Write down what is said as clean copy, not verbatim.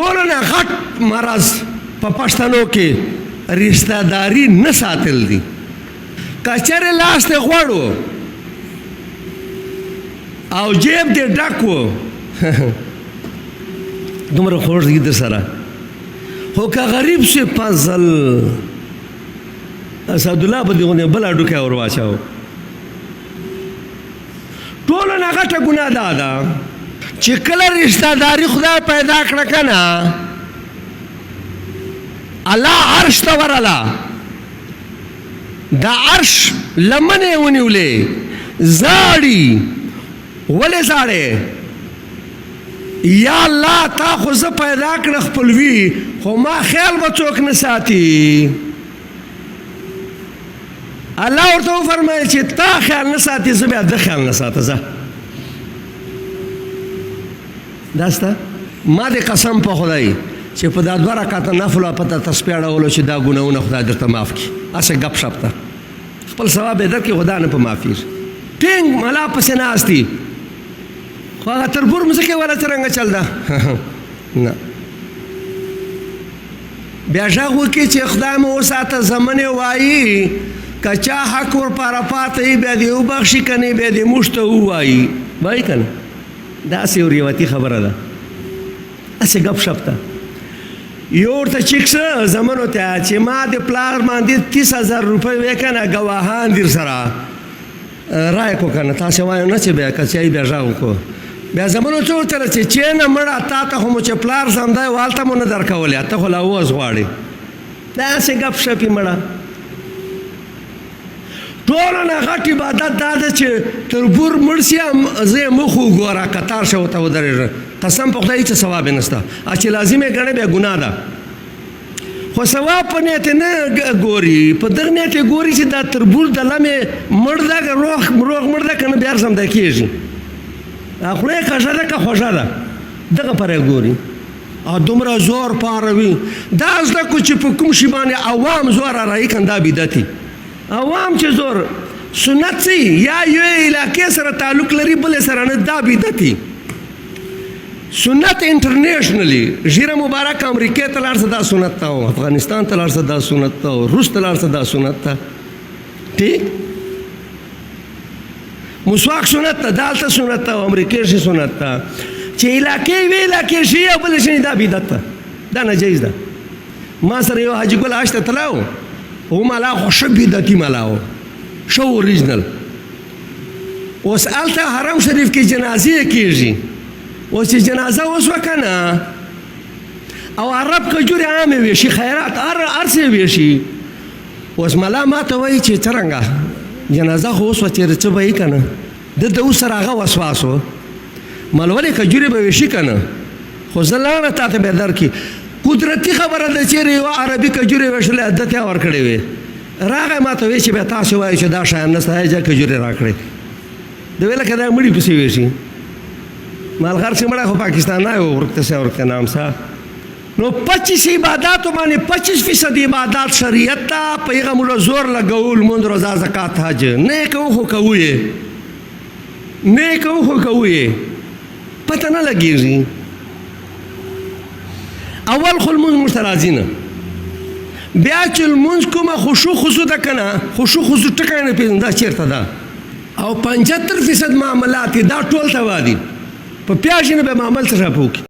ټولو نه غټ مرض په پښتنو کې رشته داري نه ساتل دي. که چېرې لاس دې غوړ و او جیب دې ډک و دومره خوږ دي در سره، خو که غریب شي فضل اسدالله به دې غوندې بله ډوکی ور واچاو. ټولو نه غټه ګناه دا ده چې کله رشته داري خدای پیدا کړه که نه، الله عرش ته ورله، د عرش لمنې ونیولې، زاړي. ولې زاړې؟ یا الله تا خو زه پیدا کړه خپلوي، خو ما خیال به څوک نه ساتي. الله ورته وفرمایل چې تا خیال نه ساتي، زه بیا د خیال نه ساته. زه دا سته ما دې قسم په خدای چې په دا 2 رکعته نفل په تا تسبیح اړولو چې دا ګناهونه خدای درته معاف کړي. هسې ګپ شپ ته خپل ثواب یې درکړي، خدا نه په معافي. ټینګ ملا پسې ناست دي، خو هغه تربور مځکې والا څرنګه چل ده نه. بیا غږ وکړي چې خدای مو وساته، زمنې وایي که چا حق ورپاره پاته وي بیا دې وبخښي، که نه بیا دې موږ ته ووایي. وایي که نه؟ داسې یو روایتي خبره ده، هسې ګپ شپ ته. یو ورته چیک شه زمنو ته چې ما د پلار باندې 30,000 روپۍ وې که نه، ګواهان در سره رایې کړو که نه، تاسې وایو نه چې بیا که چا بیا غږ وکړو. بیا زمنو څه ورته چې چېنه مړه تا ته خو مو چې پلار زمدی و هلته مو نه درکولی، ته خو لا اوس غواړې. داسې ګپ شپ یې مړه. ټولو نه غټ عبادت دا ده چې تربور مړ سي زه یې مخ وګوره، قطار شه ورته ودرېږه. قسم په خدای چې ثواب یې نشته، چې لازم یې ګڼې بیا ګناه ده. خو ثواب په نیت نه ګوري، په دغه نیت یې ګوري چې دا تربور د لمې مړ ده، روغ مړ ده که نه بیا زمدی کېږي. خوله یې کږه ده که خوږه ده، دغه پر یې ګوري. او دومره زور پاروي. دا زده کړو چې په کوم شي باندې عوام زور رایي کړي، دا بدعتي. عوام چې زور سنت سي یا یو علاقې سره تعلق لري بلې سره نه، دا بدعتي. سنت انټرنیشنلی ژیره مبارک امریکې ته لاړ شه دا سنت ته، افغانستان ته لاړ شه دا سنت ته، روس ته لاړ شه دا سنت ته. ټیک مسواک سنت ته، دالته سنت ته، امریکې شي سنت ته. چې علاقې وي علاقې شي او بلې شي دا بدعت ده، دا ناجایز ده. ما سره یو حاجي ګل حج ته تلاو، هو ملا خو ښه بدعتي ملا و، ښه اوریجنل. اوس هلته حرم شریف کې جنازې کېږي. اوس چې جنازه وسوه که نه او عرب کجورې عامې ویشي، خیرات هر څه یې ویشي. اوس ملا ما ته وایي چې څرنګه جنازه خو وسوه چېرې څه به یې که نه، ده د اوس سره هغه وسواس و. مال ولې کجورې به ویشي که نه، خو زه لاړه تا ته بیا درکړي. قدرتي خبره ده چېرې یوه عربي کجورې ویشلې عدت یې ورکړې وې، راغی ما ته وایي چې بیا تاسې وایي چې دا شیان نشته، هجا کجورې راکړې. ده ویله که دا مړي پسې ویشي، مالغر چې مړه خو پاکستان نه و ورکته نام سا. نو 25 عباداتو باندې 25% عبادات شریعت ته په هغه موږ زور لګول، مونځ روزه زکات حج نه کوو، خو کوو یې نه کوو، خو کوو یې پته نه لګېږي. اول خو لمونځ موږ ته راځي نه، بیا چې لمونځ کومه خشوع خضوع ده که نه، خشوع خضوع ټکی نه پېژنم دا چېرته ده. او 75% معاملات دا ټول ته وادي په پیاژنه به معامل څه شاپه وکړي.